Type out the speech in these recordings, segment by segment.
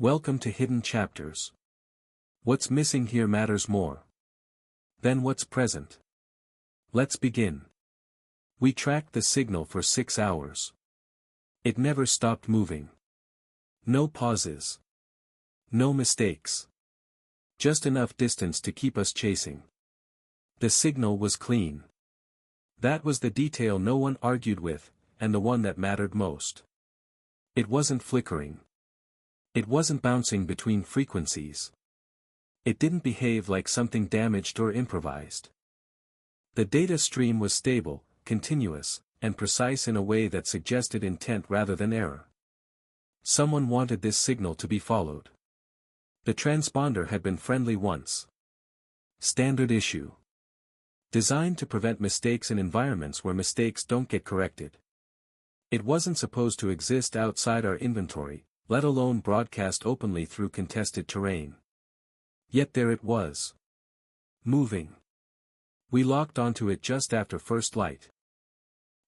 Welcome to Hidden Chapters. What's missing here matters more than what's present. Let's begin. We tracked the signal for 6 hours. It never stopped moving. No pauses. No mistakes. Just enough distance to keep us chasing. The signal was clean. That was the detail no one argued with, and the one that mattered most. It wasn't flickering. It wasn't bouncing between frequencies. It didn't behave like something damaged or improvised. The data stream was stable, continuous, and precise in a way that suggested intent rather than error. Someone wanted this signal to be followed. The transponder had been friendly once. Standard issue. Designed to prevent mistakes in environments where mistakes don't get corrected. It wasn't supposed to exist outside our inventory, let alone broadcast openly through contested terrain. Yet there it was. Moving. We locked onto it just after first light.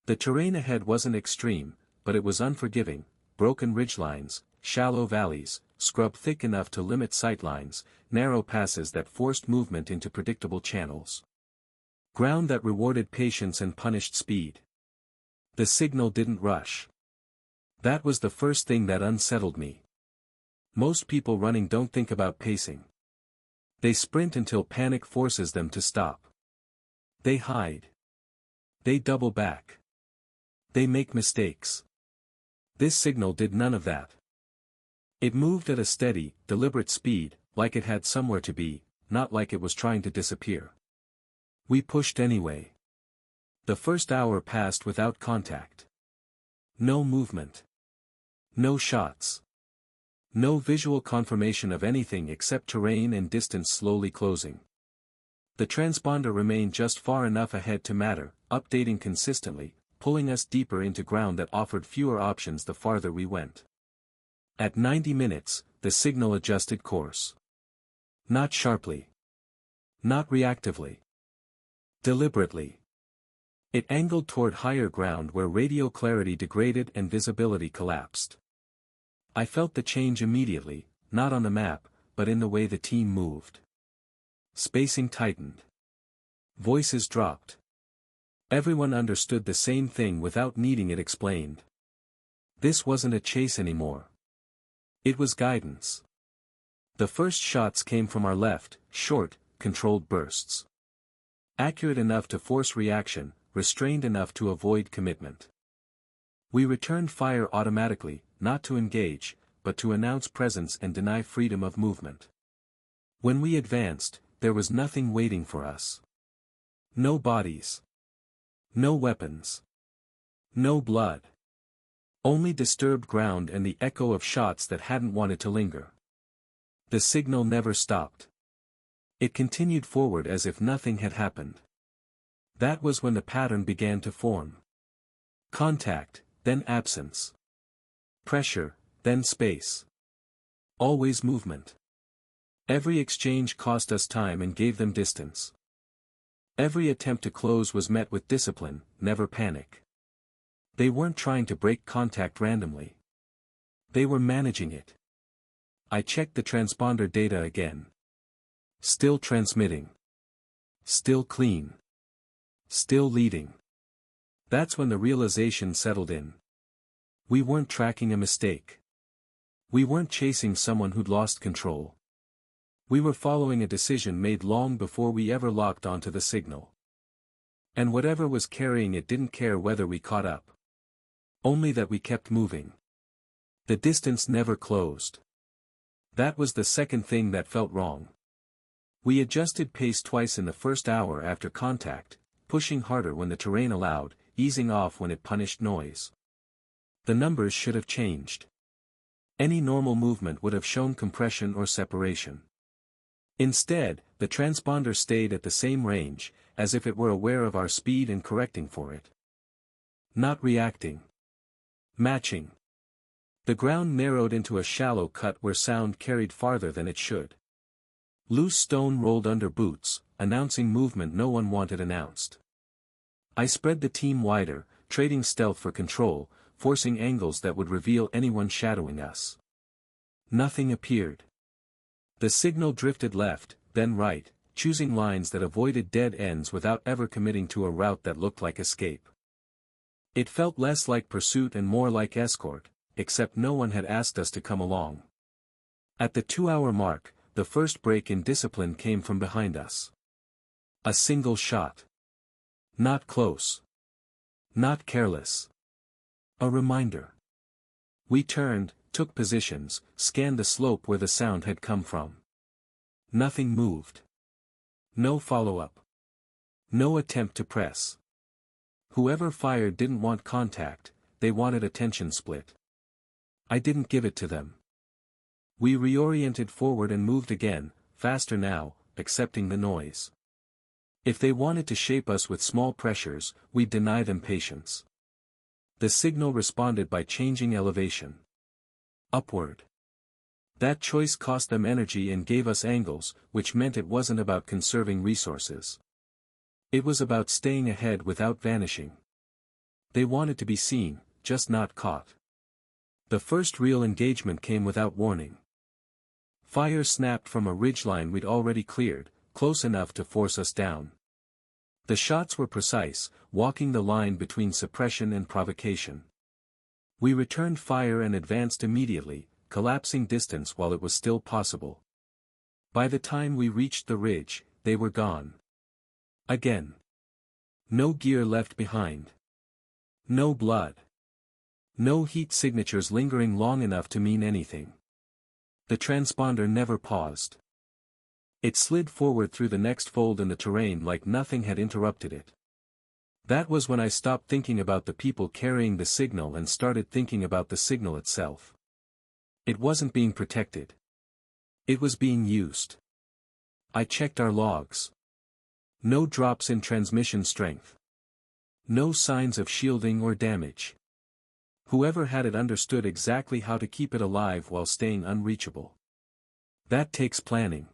The terrain ahead wasn't extreme, but it was unforgiving, broken ridgelines, shallow valleys, scrub thick enough to limit sightlines, narrow passes that forced movement into predictable channels. Ground that rewarded patience and punished speed. The signal didn't rush. That was the first thing that unsettled me. Most people running don't think about pacing. They sprint until panic forces them to stop. They hide. They double back. They make mistakes. This signal did none of that. It moved at a steady, deliberate speed, like it had somewhere to be, not like it was trying to disappear. We pushed anyway. The first hour passed without contact. No movement. No shots. No visual confirmation of anything except terrain and distance slowly closing. The transponder remained just far enough ahead to matter, updating consistently, pulling us deeper into ground that offered fewer options the farther we went. At 90 minutes, the signal adjusted course. Not sharply. Not reactively. Deliberately. It angled toward higher ground where radio clarity degraded and visibility collapsed. I felt the change immediately, not on the map, but in the way the team moved. Spacing tightened. Voices dropped. Everyone understood the same thing without needing it explained. This wasn't a chase anymore. It was guidance. The first shots came from our left, short, controlled bursts. Accurate enough to force reaction, restrained enough to avoid commitment. We returned fire automatically, not to engage, but to announce presence and deny freedom of movement. When we advanced, there was nothing waiting for us. No bodies. No weapons. No blood. Only disturbed ground and the echo of shots that hadn't wanted to linger. The signal never stopped. It continued forward as if nothing had happened. That was when the pattern began to form. Contact, then absence. Pressure, then space. Always movement. Every exchange cost us time and gave them distance. Every attempt to close was met with discipline, never panic. They weren't trying to break contact randomly. They were managing it. I checked the transponder data again. Still transmitting. Still clean. Still leading. That's when the realization settled in. We weren't tracking a mistake. We weren't chasing someone who'd lost control. We were following a decision made long before we ever locked onto the signal. And whatever was carrying it didn't care whether we caught up. Only that we kept moving. The distance never closed. That was the second thing that felt wrong. We adjusted pace twice in the first hour after contact, pushing harder when the terrain allowed, easing off when it punished noise. The numbers should have changed. Any normal movement would have shown compression or separation. Instead, the transponder stayed at the same range, as if it were aware of our speed and correcting for it. Not reacting. Matching. The ground narrowed into a shallow cut where sound carried farther than it should. Loose stone rolled under boots, announcing movement no one wanted announced. I spread the team wider, trading stealth for control, forcing angles that would reveal anyone shadowing us. Nothing appeared. The signal drifted left, then right, choosing lines that avoided dead ends without ever committing to a route that looked like escape. It felt less like pursuit and more like escort, except no one had asked us to come along. At the 2-hour mark, the first break in discipline came from behind us. A single shot. Not close. Not careless. A reminder. We turned, took positions, scanned the slope where the sound had come from. Nothing moved. No follow-up. No attempt to press. Whoever fired didn't want contact, they wanted attention split. I didn't give it to them. We reoriented forward and moved again, faster now, accepting the noise. If they wanted to shape us with small pressures, we'd deny them patience. The signal responded by changing elevation. Upward. That choice cost them energy and gave us angles, which meant it wasn't about conserving resources. It was about staying ahead without vanishing. They wanted to be seen, just not caught. The first real engagement came without warning. Fire snapped from a ridgeline we'd already cleared, close enough to force us down. The shots were precise, walking the line between suppression and provocation. We returned fire and advanced immediately, collapsing distance while it was still possible. By the time we reached the ridge, they were gone. Again. No gear left behind. No blood. No heat signatures lingering long enough to mean anything. The transponder never paused. It slid forward through the next fold in the terrain like nothing had interrupted it. That was when I stopped thinking about the people carrying the signal and started thinking about the signal itself. It wasn't being protected. It was being used. I checked our logs. No drops in transmission strength. No signs of shielding or damage. Whoever had it understood exactly how to keep it alive while staying unreachable. That takes planning.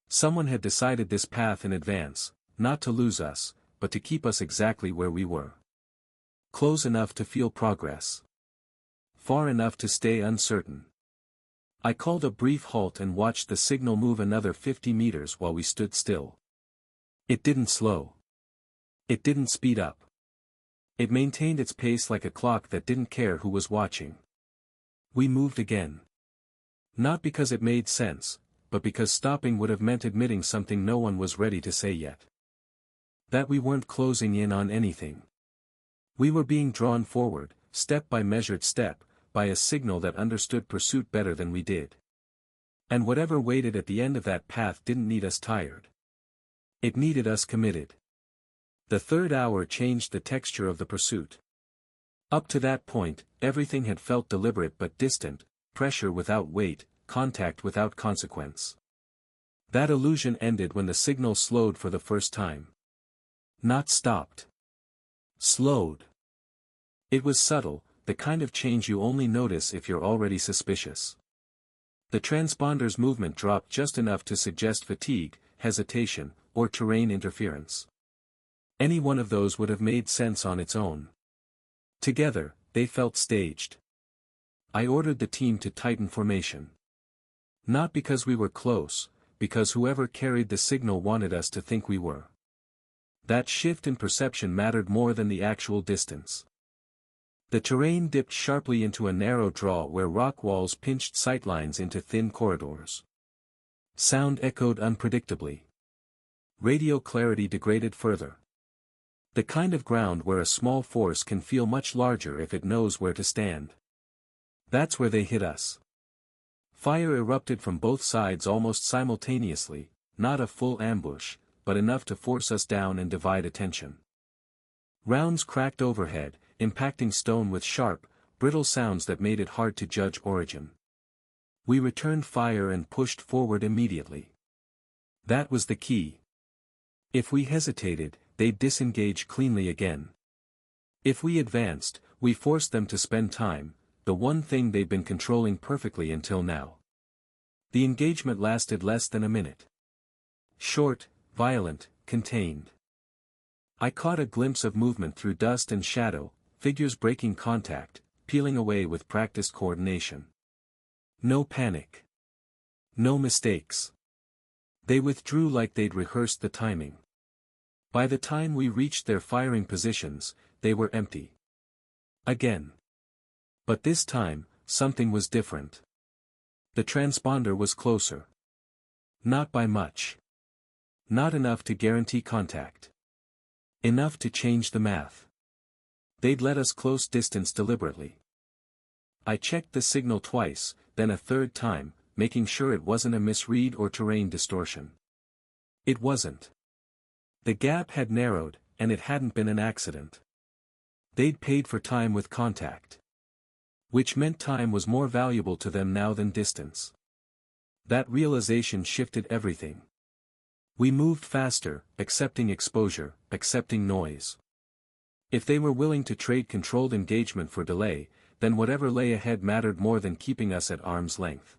Someone had decided this path in advance, not to lose us, but to keep us exactly where we were. Close enough to feel progress. Far enough to stay uncertain. I called a brief halt and watched the signal move another 50 meters while we stood still. It didn't slow. It didn't speed up. It maintained its pace like a clock that didn't care who was watching. We moved again. Not because it made sense, but because stopping would have meant admitting something no one was ready to say yet. That we weren't closing in on anything. We were being drawn forward, step by measured step, by a signal that understood pursuit better than we did. And whatever waited at the end of that path didn't need us tired. It needed us committed. The third hour changed the texture of the pursuit. Up to that point, everything had felt deliberate but distant, pressure without weight, contact without consequence. That illusion ended when the signal slowed for the first time. Not stopped. Slowed. It was subtle, the kind of change you only notice if you're already suspicious. The transponder's movement dropped just enough to suggest fatigue, hesitation, or terrain interference. Any one of those would have made sense on its own. Together, they felt staged. I ordered the team to tighten formation. Not because we were close, because whoever carried the signal wanted us to think we were. That shift in perception mattered more than the actual distance. The terrain dipped sharply into a narrow draw where rock walls pinched sightlines into thin corridors. Sound echoed unpredictably. Radio clarity degraded further. The kind of ground where a small force can feel much larger if it knows where to stand. That's where they hit us. Fire erupted from both sides almost simultaneously, not a full ambush, but enough to force us down and divide attention. Rounds cracked overhead, impacting stone with sharp, brittle sounds that made it hard to judge origin. We returned fire and pushed forward immediately. That was the key. If we hesitated, they'd disengage cleanly again. If we advanced, we forced them to spend time, the one thing they'd been controlling perfectly until now. The engagement lasted less than a minute. Short, violent, contained. I caught a glimpse of movement through dust and shadow, figures breaking contact, peeling away with practiced coordination. No panic. No mistakes. They withdrew like they'd rehearsed the timing. By the time we reached their firing positions, they were empty. Again. But this time, something was different. The transponder was closer. Not by much. Not enough to guarantee contact. Enough to change the math. They'd let us close distance deliberately. I checked the signal twice, then a third time, making sure it wasn't a misread or terrain distortion. It wasn't. The gap had narrowed, and it hadn't been an accident. They'd paid for time with contact. Which meant time was more valuable to them now than distance. That realization shifted everything. We moved faster, accepting exposure, accepting noise. If they were willing to trade controlled engagement for delay, then whatever lay ahead mattered more than keeping us at arm's length.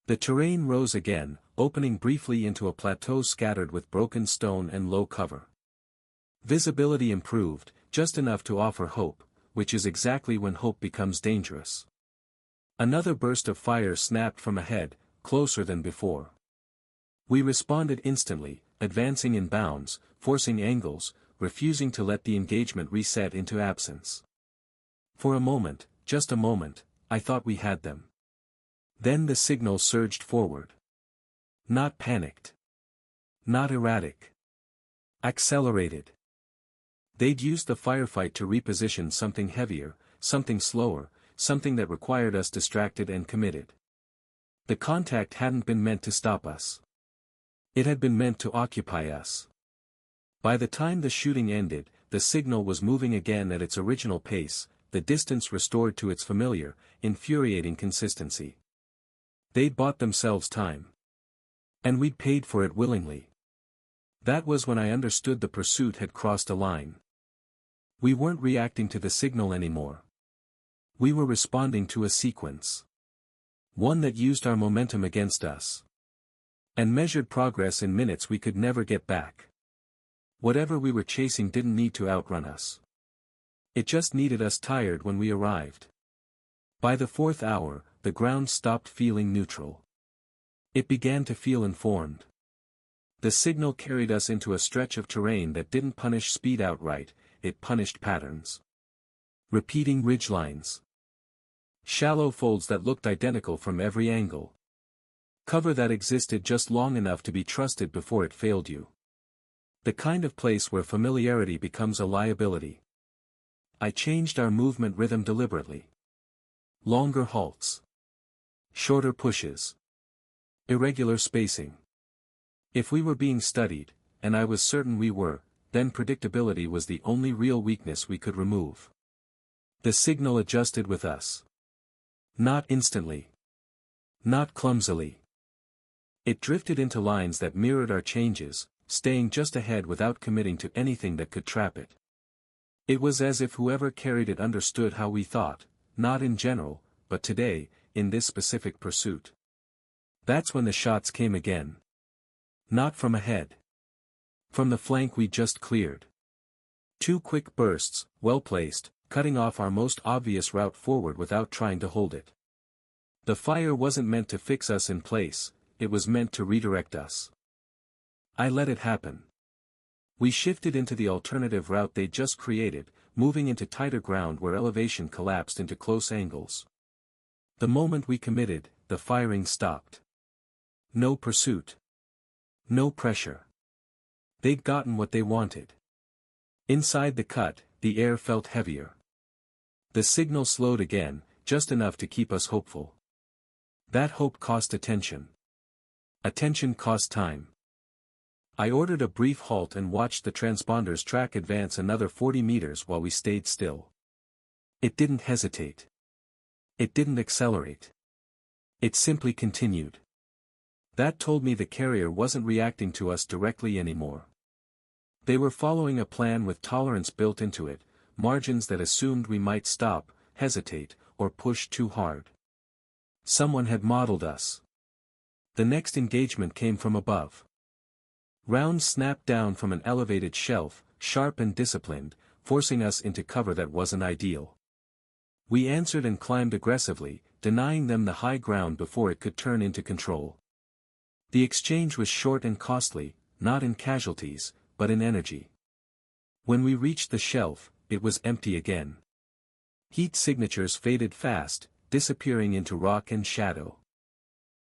The terrain rose again, opening briefly into a plateau scattered with broken stone and low cover. Visibility improved, just enough to offer hope, which is exactly when hope becomes dangerous. Another burst of fire snapped from ahead, closer than before. We responded instantly, advancing in bounds, forcing angles, refusing to let the engagement reset into absence. For a moment, just a moment, I thought we had them. Then the signal surged forward. Not panicked. Not erratic. Accelerated. They'd used the firefight to reposition something heavier, something slower, something that required us distracted and committed. The contact hadn't been meant to stop us. It had been meant to occupy us. By the time the shooting ended, the signal was moving again at its original pace, the distance restored to its familiar, infuriating consistency. They'd bought themselves time. And we'd paid for it willingly. That was when I understood the pursuit had crossed a line. We weren't reacting to the signal anymore. We were responding to a sequence. One that used our momentum against us. And measured progress in minutes we could never get back. Whatever we were chasing didn't need to outrun us. It just needed us tired when we arrived. By the fourth hour, the ground stopped feeling neutral. It began to feel informed. The signal carried us into a stretch of terrain that didn't punish speed outright, it punished patterns. Repeating ridgelines. Shallow folds that looked identical from every angle. Cover that existed just long enough to be trusted before it failed you. The kind of place where familiarity becomes a liability. I changed our movement rhythm deliberately. Longer halts. Shorter pushes. Irregular spacing. If we were being studied, and I was certain we were, then predictability was the only real weakness we could remove. The signal adjusted with us. Not instantly. Not clumsily. It drifted into lines that mirrored our changes, staying just ahead without committing to anything that could trap it. It was as if whoever carried it understood how we thought, not in general, but today, in this specific pursuit. That's when the shots came again. Not from ahead. From the flank we just cleared. 2 quick bursts, well placed, cutting off our most obvious route forward without trying to hold it. The fire wasn't meant to fix us in place, it was meant to redirect us. I let it happen. We shifted into the alternative route they'd just created, moving into tighter ground where elevation collapsed into close angles. The moment we committed, the firing stopped. No pursuit. No pressure. They'd gotten what they wanted. Inside the cut, the air felt heavier. The signal slowed again, just enough to keep us hopeful. That hope cost attention. Attention cost time. I ordered a brief halt and watched the transponder's track advance another 40 meters while we stayed still. It didn't hesitate. It didn't accelerate. It simply continued. That told me the carrier wasn't reacting to us directly anymore. They were following a plan with tolerance built into it, margins that assumed we might stop, hesitate, or push too hard. Someone had modeled us. The next engagement came from above. Rounds snapped down from an elevated shelf, sharp and disciplined, forcing us into cover that wasn't ideal. We answered and climbed aggressively, denying them the high ground before it could turn into control. The exchange was short and costly, not in casualties, but in energy. When we reached the shelf, it was empty again. Heat signatures faded fast, disappearing into rock and shadow.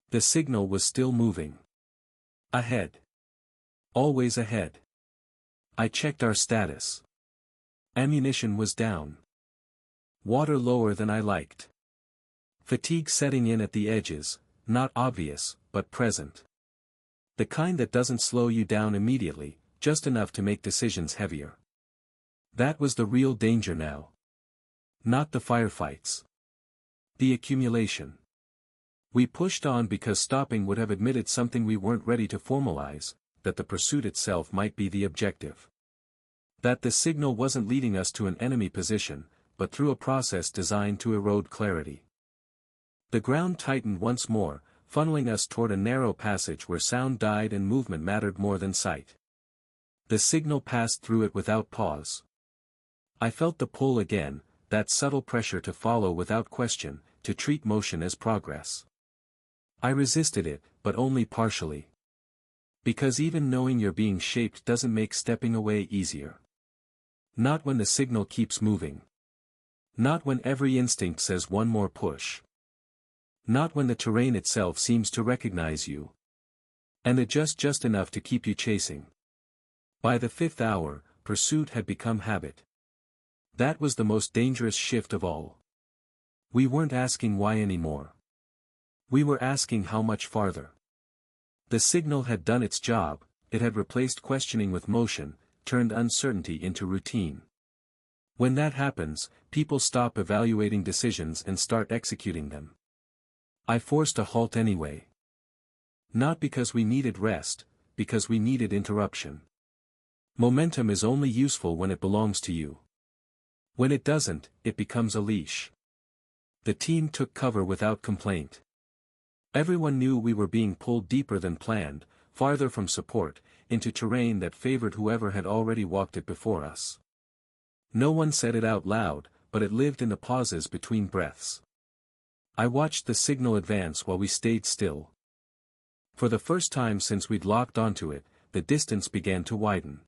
The signal was still moving. Ahead. Always ahead. I checked our status. Ammunition was down. Water lower than I liked. Fatigue setting in at the edges, not obvious, but present. The kind that doesn't slow you down immediately, just enough to make decisions heavier. That was the real danger now. Not the firefights. The accumulation. We pushed on because stopping would have admitted something we weren't ready to formalize, that the pursuit itself might be the objective. That the signal wasn't leading us to an enemy position, but through a process designed to erode clarity. The ground tightened once more, funneling us toward a narrow passage where sound died and movement mattered more than sight. The signal passed through it without pause. I felt the pull again, that subtle pressure to follow without question, to treat motion as progress. I resisted it, but only partially. Because even knowing you're being shaped doesn't make stepping away easier. Not when the signal keeps moving. Not when every instinct says one more push. Not when the terrain itself seems to recognize you. And adjust just enough to keep you chasing. By the 5th hour, pursuit had become habit. That was the most dangerous shift of all. We weren't asking why anymore. We were asking how much farther. The signal had done its job, it had replaced questioning with motion, turned uncertainty into routine. When that happens, people stop evaluating decisions and start executing them. I forced a halt anyway. Not because we needed rest, because we needed interruption. Momentum is only useful when it belongs to you. When it doesn't, it becomes a leash. The team took cover without complaint. Everyone knew we were being pulled deeper than planned, farther from support, into terrain that favored whoever had already walked it before us. No one said it out loud, but it lived in the pauses between breaths. I watched the signal advance while we stayed still. For the first time since we'd locked onto it, the distance began to widen.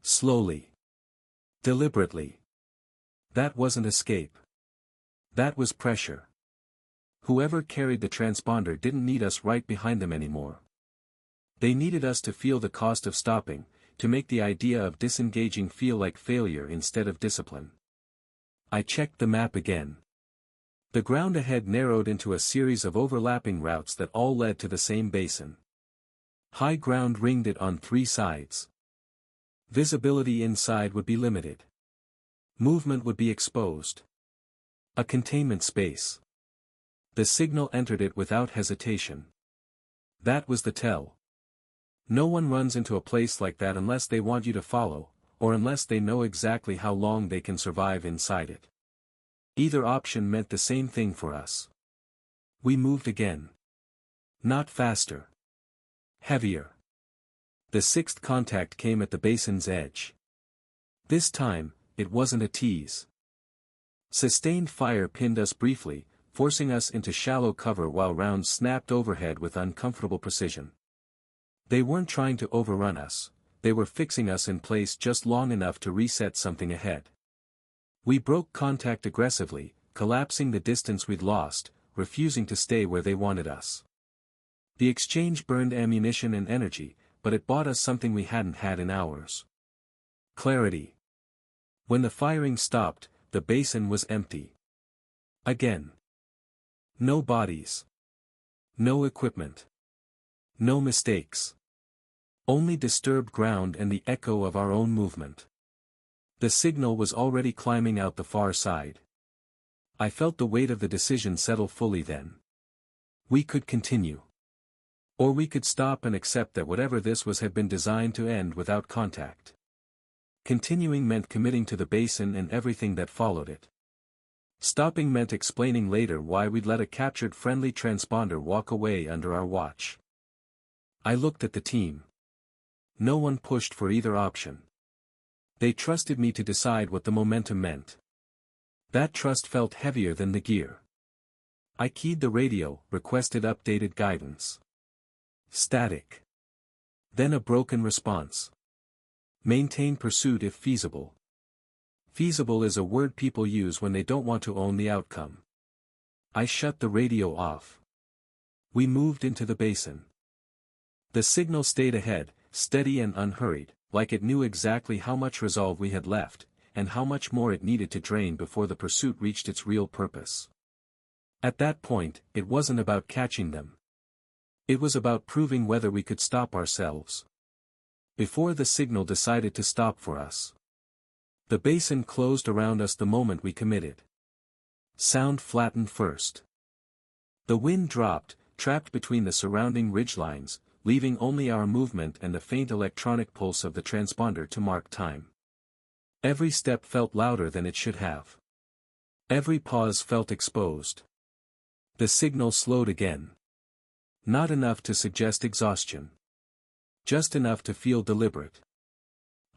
Slowly. Deliberately. That wasn't escape. That was pressure. Whoever carried the transponder didn't need us right behind them anymore. They needed us to feel the cost of stopping, to make the idea of disengaging feel like failure instead of discipline. I checked the map again. The ground ahead narrowed into a series of overlapping routes that all led to the same basin. High ground ringed it on 3 sides. Visibility inside would be limited. Movement would be exposed. A containment space. The signal entered it without hesitation. That was the tell. No one runs into a place like that unless they want you to follow, or unless they know exactly how long they can survive inside it. Either option meant the same thing for us. We moved again. Not faster. Heavier. The 6th contact came at the basin's edge. This time, it wasn't a tease. Sustained fire pinned us briefly, forcing us into shallow cover while rounds snapped overhead with uncomfortable precision. They weren't trying to overrun us, they were fixing us in place just long enough to reset something ahead. We broke contact aggressively, collapsing the distance we'd lost, refusing to stay where they wanted us. The exchange burned ammunition and energy, but it bought us something we hadn't had in hours. Clarity. When the firing stopped, the basin was empty. Again. No bodies. No equipment. No mistakes. Only disturbed ground and the echo of our own movement. The signal was already climbing out the far side. I felt the weight of the decision settle fully then. We could continue. Or we could stop and accept that whatever this was had been designed to end without contact. Continuing meant committing to the basin and everything that followed it. Stopping meant explaining later why we'd let a captured friendly transponder walk away under our watch. I looked at the team. No one pushed for either option. They trusted me to decide what the momentum meant. That trust felt heavier than the gear. I keyed the radio, requested updated guidance. Static. Then a broken response. Maintain pursuit if feasible. Feasible is a word people use when they don't want to own the outcome. I shut the radio off. We moved into the basin. The signal stayed ahead, steady and unhurried, like it knew exactly how much resolve we had left, and how much more it needed to drain before the pursuit reached its real purpose. At that point, it wasn't about catching them. It was about proving whether we could stop ourselves. Before the signal decided to stop for us. The basin closed around us the moment we committed. Sound flattened first. The wind dropped, trapped between the surrounding ridgelines, leaving only our movement and the faint electronic pulse of the transponder to mark time. Every step felt louder than it should have. Every pause felt exposed. The signal slowed again. Not enough to suggest exhaustion. Just enough to feel deliberate.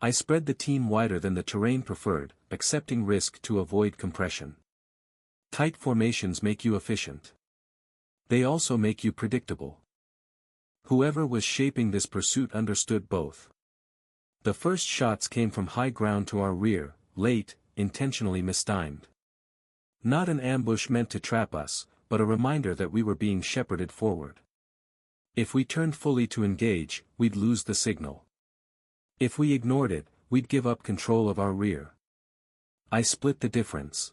I spread the team wider than the terrain preferred, accepting risk to avoid compression. Tight formations make you efficient. They also make you predictable. Whoever was shaping this pursuit understood both. The first shots came from high ground to our rear, late, intentionally mistimed. Not an ambush meant to trap us, but a reminder that we were being shepherded forward. If we turned fully to engage, we'd lose the signal. If we ignored it, we'd give up control of our rear. I split the difference.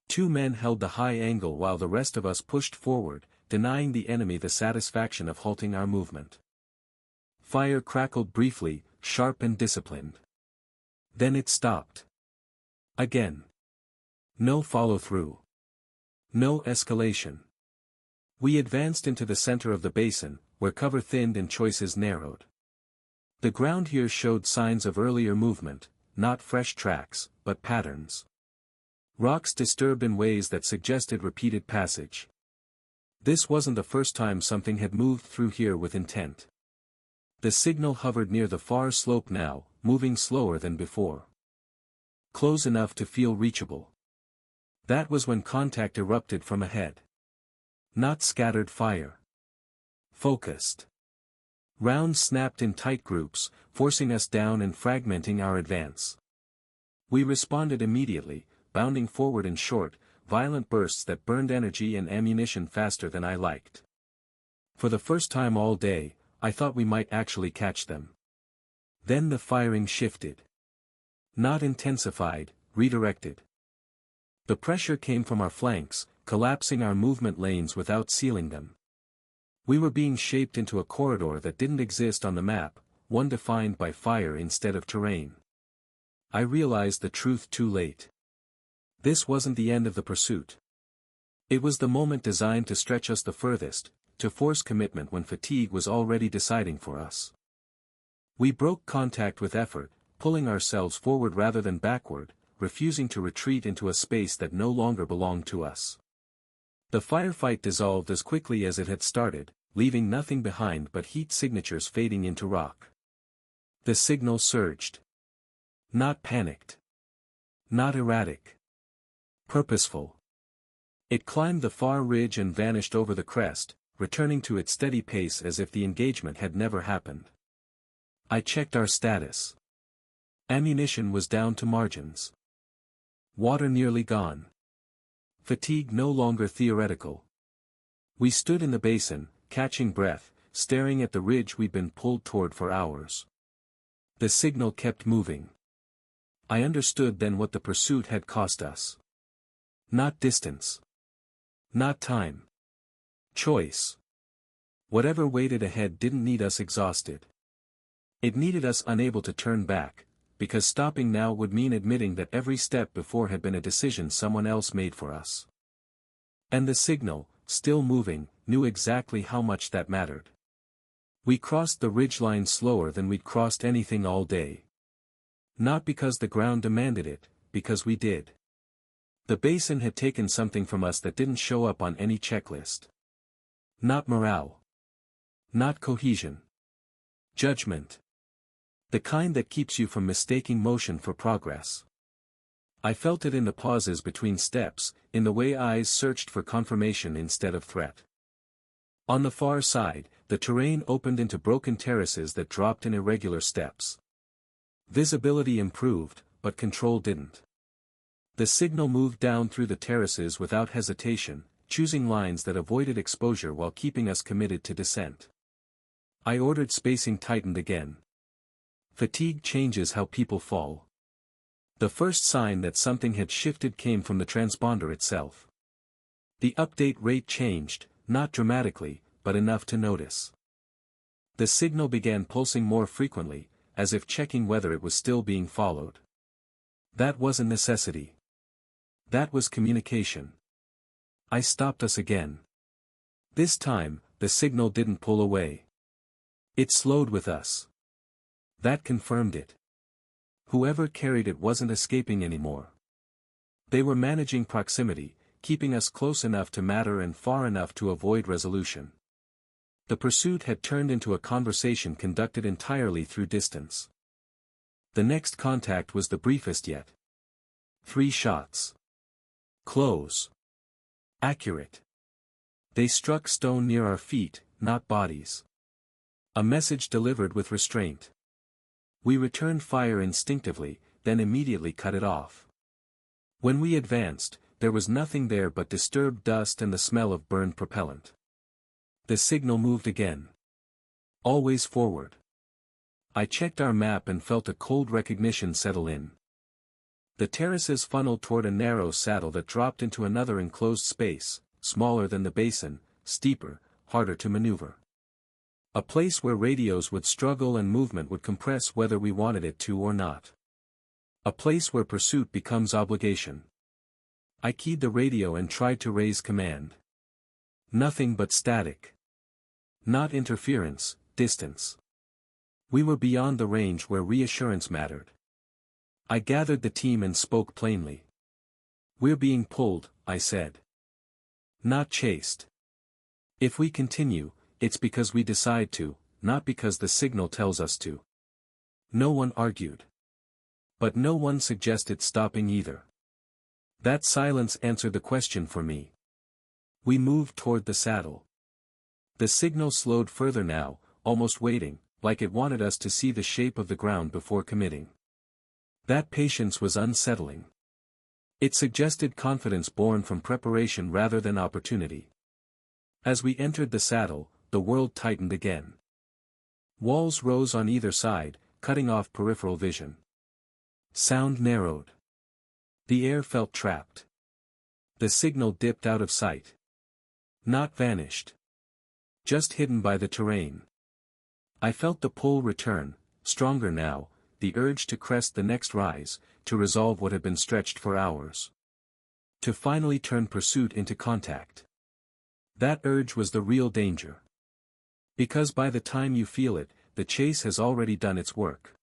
2 men held the high angle while the rest of us pushed forward, denying the enemy the satisfaction of halting our movement. Fire crackled briefly, sharp and disciplined. Then it stopped. Again. No follow-through. No escalation. We advanced into the center of the basin, where cover thinned and choices narrowed. The ground here showed signs of earlier movement, not fresh tracks, but patterns. Rocks disturbed in ways that suggested repeated passage. This wasn't the first time something had moved through here with intent. The signal hovered near the far slope now, moving slower than before. Close enough to feel reachable. That was when contact erupted from ahead. Not scattered fire. Focused. Rounds snapped in tight groups, forcing us down and fragmenting our advance. We responded immediately, bounding forward in short, violent bursts that burned energy and ammunition faster than I liked. For the first time all day, I thought we might actually catch them. Then the firing shifted. Not intensified, redirected. The pressure came from our flanks, collapsing our movement lanes without sealing them. We were being shaped into a corridor that didn't exist on the map, one defined by fire instead of terrain. I realized the truth too late. This wasn't the end of the pursuit. It was the moment designed to stretch us the furthest, to force commitment when fatigue was already deciding for us. We broke contact with effort, pulling ourselves forward rather than backward, refusing to retreat into a space that no longer belonged to us. The firefight dissolved as quickly as it had started, leaving nothing behind but heat signatures fading into rock. The signal surged. Not panicked. Not erratic. Purposeful. It climbed the far ridge and vanished over the crest, returning to its steady pace as if the engagement had never happened. I checked our status. Ammunition was down to margins. Water nearly gone. Fatigue no longer theoretical. We stood in the basin, catching breath, staring at the ridge we'd been pulled toward for hours. The signal kept moving. I understood then what the pursuit had cost us. Not distance. Not time. Choice. Whatever waited ahead didn't need us exhausted. It needed us unable to turn back, because stopping now would mean admitting that every step before had been a decision someone else made for us. And the signal, still moving, knew exactly how much that mattered. We crossed the ridgeline slower than we'd crossed anything all day. Not because the ground demanded it, because we did. The basin had taken something from us that didn't show up on any checklist. Not morale. Not cohesion. Judgment. The kind that keeps you from mistaking motion for progress. I felt it in the pauses between steps, in the way eyes searched for confirmation instead of threat. On the far side, the terrain opened into broken terraces that dropped in irregular steps. Visibility improved, but control didn't. The signal moved down through the terraces without hesitation, choosing lines that avoided exposure while keeping us committed to descent. I ordered spacing tightened again. Fatigue changes how people fall. The first sign that something had shifted came from the transponder itself. The update rate changed, not dramatically, but enough to notice. The signal began pulsing more frequently, as if checking whether it was still being followed. That was a necessity. That was communication. I stopped us again. This time, the signal didn't pull away. It slowed with us. That confirmed it. Whoever carried it wasn't escaping anymore. They were managing proximity, keeping us close enough to matter and far enough to avoid resolution. The pursuit had turned into a conversation conducted entirely through distance. The next contact was the briefest yet. 3 shots. Close. Accurate. They struck stone near our feet, not bodies. A message delivered with restraint. We returned fire instinctively, then immediately cut it off. When we advanced, there was nothing there but disturbed dust and the smell of burned propellant. The signal moved again. Always forward. I checked our map and felt a cold recognition settle in. The terraces funneled toward a narrow saddle that dropped into another enclosed space, smaller than the basin, steeper, harder to maneuver. A place where radios would struggle and movement would compress whether we wanted it to or not. A place where pursuit becomes obligation. I keyed the radio and tried to raise command. Nothing but static. Not interference, distance. We were beyond the range where reassurance mattered. I gathered the team and spoke plainly. "We're being pulled," I said. "Not chased. If we continue, it's because we decide to, not because the signal tells us to." No one argued. But no one suggested stopping either. That silence answered the question for me. We moved toward the saddle. The signal slowed further now, almost waiting, like it wanted us to see the shape of the ground before committing. That patience was unsettling. It suggested confidence born from preparation rather than opportunity. As we entered the saddle, the world tightened again. Walls rose on either side, cutting off peripheral vision. Sound narrowed. The air felt trapped. The signal dipped out of sight. Not vanished. Just hidden by the terrain. I felt the pull return, stronger now, the urge to crest the next rise, to resolve what had been stretched for hours. To finally turn pursuit into contact. That urge was the real danger. Because by the time you feel it, the chase has already done its work.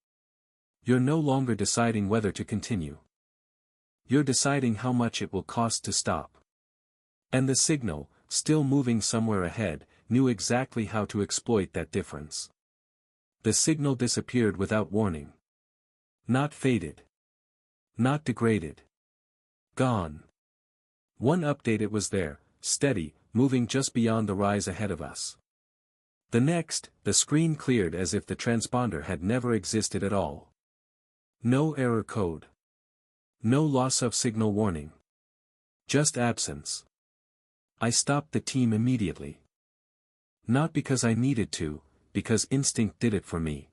You're no longer deciding whether to continue. You're deciding how much it will cost to stop. And the signal, still moving somewhere ahead, knew exactly how to exploit that difference. The signal disappeared without warning. Not faded. Not degraded. Gone. One update it was there, steady, moving just beyond the rise ahead of us. The next, the screen cleared as if the transponder had never existed at all. No error code. No loss of signal warning. Just absence. I stopped the team immediately. Not because I needed to, because instinct did it for me.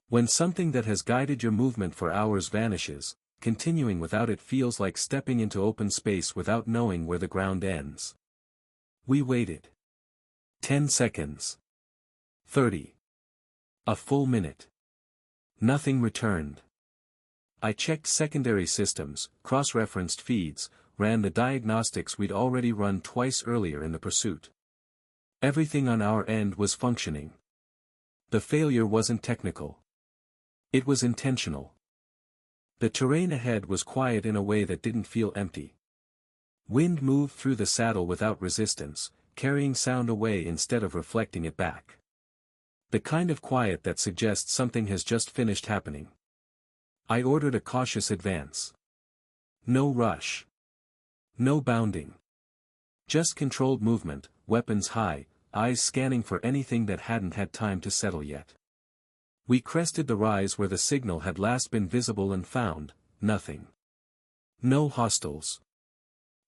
When something that has guided your movement for hours vanishes, continuing without it feels like stepping into open space without knowing where the ground ends. We waited. 10 seconds. 30. A full minute. Nothing returned. I checked secondary systems, cross-referenced feeds, ran the diagnostics we'd already run twice earlier in the pursuit. Everything on our end was functioning. The failure wasn't technical. It was intentional. The terrain ahead was quiet in a way that didn't feel empty. Wind moved through the saddle without resistance, carrying sound away instead of reflecting it back. The kind of quiet that suggests something has just finished happening. I ordered a cautious advance. No rush. No bounding. Just controlled movement, weapons high, eyes scanning for anything that hadn't had time to settle yet. We crested the rise where the signal had last been visible and found nothing. No hostiles.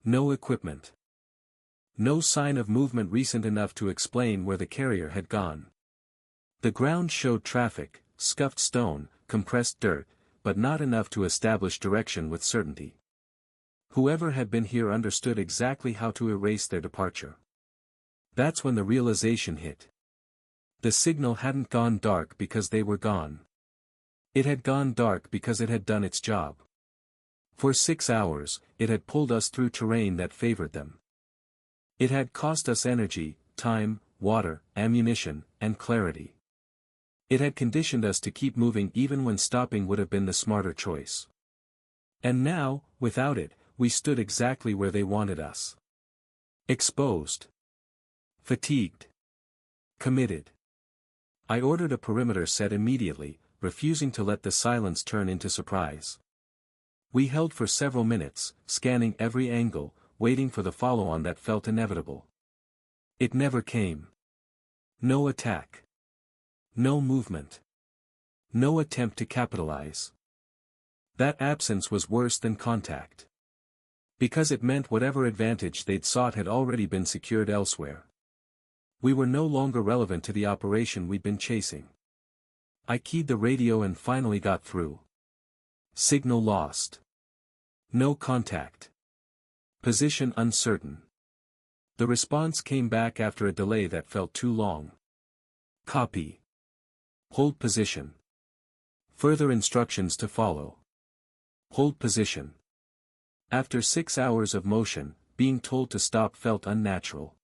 No equipment. No sign of movement recent enough to explain where the carrier had gone. The ground showed traffic, scuffed stone, compressed dirt, but not enough to establish direction with certainty. Whoever had been here understood exactly how to erase their departure. That's when the realization hit. The signal hadn't gone dark because they were gone. It had gone dark because it had done its job. For 6 hours, it had pulled us through terrain that favored them. It had cost us energy, time, water, ammunition, and clarity. It had conditioned us to keep moving even when stopping would have been the smarter choice. And now, without it, we stood exactly where they wanted us. Exposed. Fatigued. Committed. I ordered a perimeter set immediately, refusing to let the silence turn into surprise. We held for several minutes, scanning every angle, waiting for the follow-on that felt inevitable. It never came. No attack. No movement. No attempt to capitalize. That absence was worse than contact. Because it meant whatever advantage they'd sought had already been secured elsewhere. We were no longer relevant to the operation we'd been chasing. I keyed the radio and finally got through. Signal lost. No contact. Position uncertain. The response came back after a delay that felt too long. Copy. Hold position. Further instructions to follow. Hold position. After 6 hours of motion, being told to stop felt unnatural.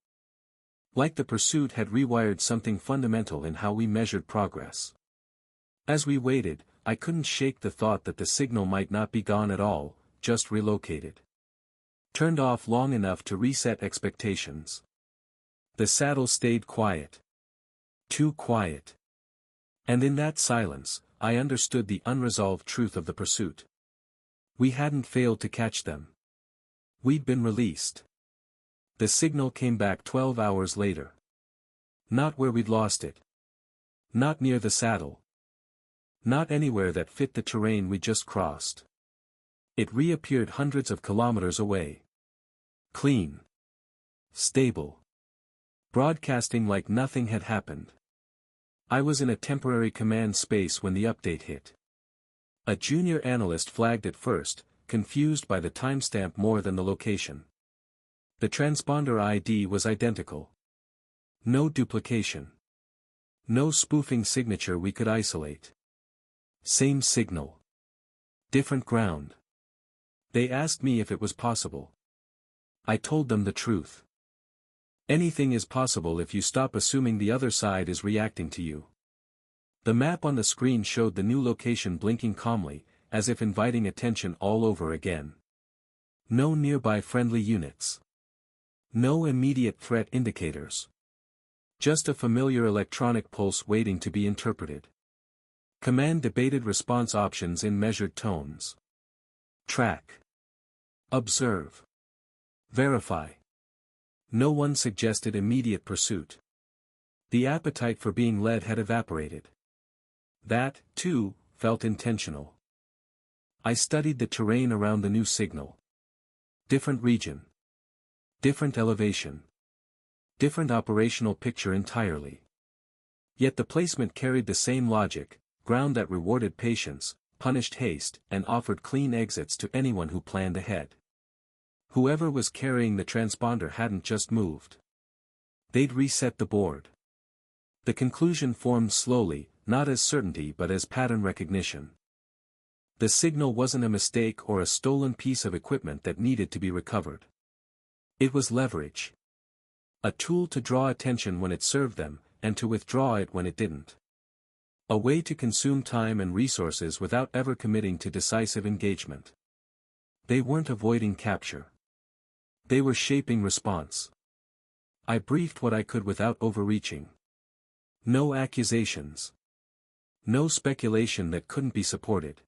Like the pursuit had rewired something fundamental in how we measured progress. As we waited, I couldn't shake the thought that the signal might not be gone at all, just relocated. Turned off long enough to reset expectations. The saddle stayed quiet. Too quiet. And in that silence, I understood the unresolved truth of the pursuit. We hadn't failed to catch them. We'd been released. The signal came back 12 hours later. Not where we'd lost it. Not near the saddle. Not anywhere that fit the terrain we just crossed. It reappeared hundreds of kilometers away. Clean. Stable. Broadcasting like nothing had happened. I was in a temporary command space when the update hit. A junior analyst flagged it first, confused by the timestamp more than the location. The transponder ID was identical. No duplication. No spoofing signature we could isolate. Same signal. Different ground. They asked me if it was possible. I told them the truth. Anything is possible if you stop assuming the other side is reacting to you. The map on the screen showed the new location blinking calmly, as if inviting attention all over again. No nearby friendly units. No immediate threat indicators. Just a familiar electronic pulse waiting to be interpreted. Command debated response options in measured tones. Track. Observe. Verify. No one suggested immediate pursuit. The appetite for being led had evaporated. That, too, felt intentional. I studied the terrain around the new signal. Different region. Different elevation. Different operational picture entirely. Yet the placement carried the same logic, ground that rewarded patience, punished haste, and offered clean exits to anyone who planned ahead. Whoever was carrying the transponder hadn't just moved. They'd reset the board. The conclusion formed slowly, not as certainty but as pattern recognition. The signal wasn't a mistake or a stolen piece of equipment that needed to be recovered. It was leverage. A tool to draw attention when it served them, and to withdraw it when it didn't. A way to consume time and resources without ever committing to decisive engagement. They weren't avoiding capture. They were shaping response. I briefed what I could without overreaching. No accusations. No speculation that couldn't be supported.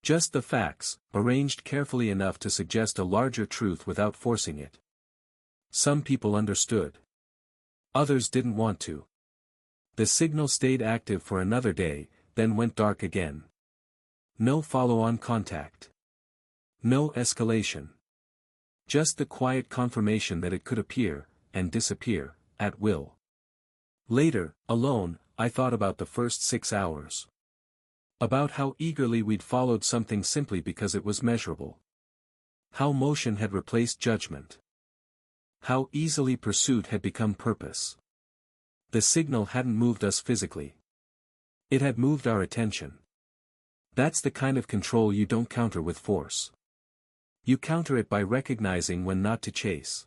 Just the facts, arranged carefully enough to suggest a larger truth without forcing it. Some people understood. Others didn't want to. The signal stayed active for another day, then went dark again. No follow-on contact. No escalation. Just the quiet confirmation that it could appear, and disappear, at will. Later, alone, I thought about the first 6 hours. About how eagerly we'd followed something simply because it was measurable. How motion had replaced judgment. How easily pursuit had become purpose. The signal hadn't moved us physically. It had moved our attention. That's the kind of control you don't counter with force. You counter it by recognizing when not to chase.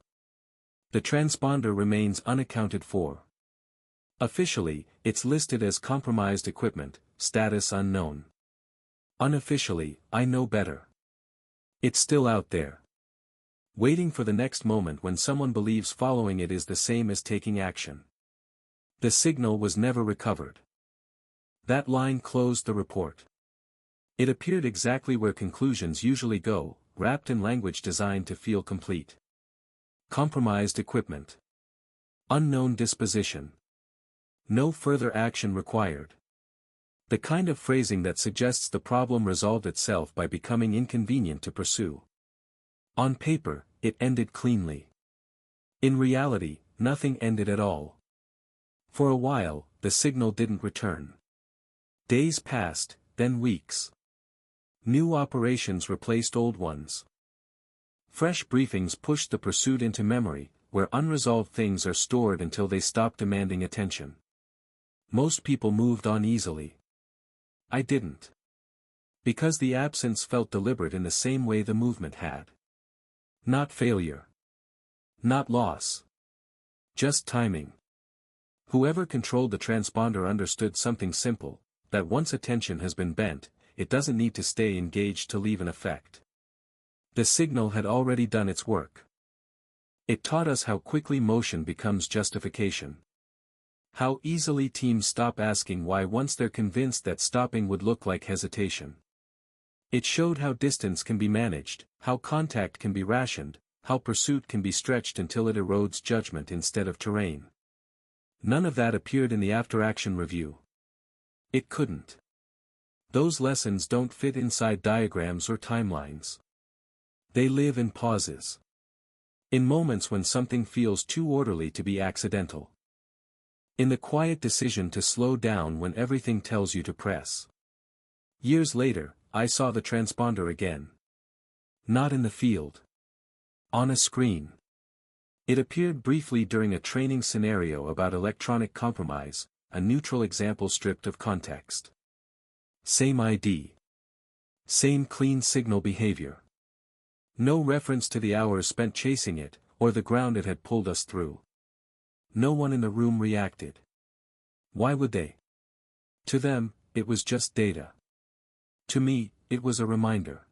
The transponder remains unaccounted for. Officially, it's listed as compromised equipment, status unknown. Unofficially, I know better. It's still out there. Waiting for the next moment when someone believes following it is the same as taking action. The signal was never recovered. That line closed the report. It appeared exactly where conclusions usually go, wrapped in language designed to feel complete. Compromised equipment. Unknown disposition. No further action required. The kind of phrasing that suggests the problem resolved itself by becoming inconvenient to pursue. On paper, it ended cleanly. In reality, nothing ended at all. For a while, the signal didn't return. Days passed, then weeks. New operations replaced old ones. Fresh briefings pushed the pursuit into memory, where unresolved things are stored until they stop demanding attention. Most people moved on easily. I didn't. Because the absence felt deliberate in the same way the movement had. Not failure. Not loss. Just timing. Whoever controlled the transponder understood something simple, that once attention has been bent, it doesn't need to stay engaged to leave an effect. The signal had already done its work. It taught us how quickly motion becomes justification. How easily teams stop asking why once they're convinced that stopping would look like hesitation. It showed how distance can be managed, how contact can be rationed, how pursuit can be stretched until it erodes judgment instead of terrain. None of that appeared in the after-action review. It couldn't. Those lessons don't fit inside diagrams or timelines. They live in pauses. In moments when something feels too orderly to be accidental. In the quiet decision to slow down when everything tells you to press. Years later, I saw the transponder again. Not in the field. On a screen. It appeared briefly during a training scenario about electronic compromise, a neutral example stripped of context. Same ID. Same clean signal behavior. No reference to the hours spent chasing it, or the ground it had pulled us through. No one in the room reacted. Why would they? To them, it was just data. To me, it was a reminder.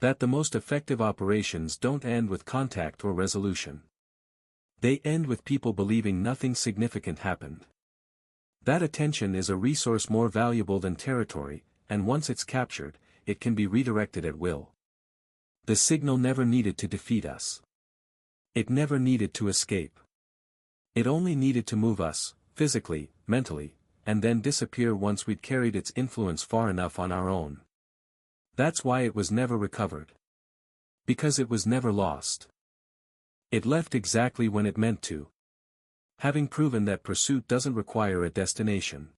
That the most effective operations don't end with contact or resolution. They end with people believing nothing significant happened. That attention is a resource more valuable than territory, and once it's captured, it can be redirected at will. The signal never needed to defeat us. It never needed to escape. It only needed to move us, physically, mentally, and then disappear once we'd carried its influence far enough on our own. That's why it was never recovered. Because it was never lost. It left exactly when it meant to. Having proven that pursuit doesn't require a destination.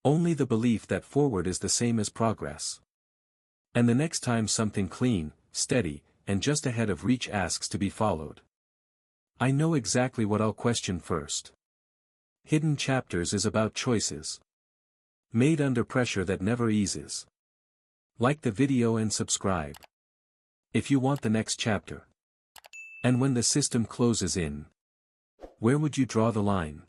Only the belief that forward is the same as progress. And the next time something clean, steady, and just ahead of reach asks to be followed, I know exactly what I'll question first. Hidden Chapters is about choices. Made under pressure that never eases. Like the video and subscribe. If you want the next chapter. And when the system closes in, where would you draw the line?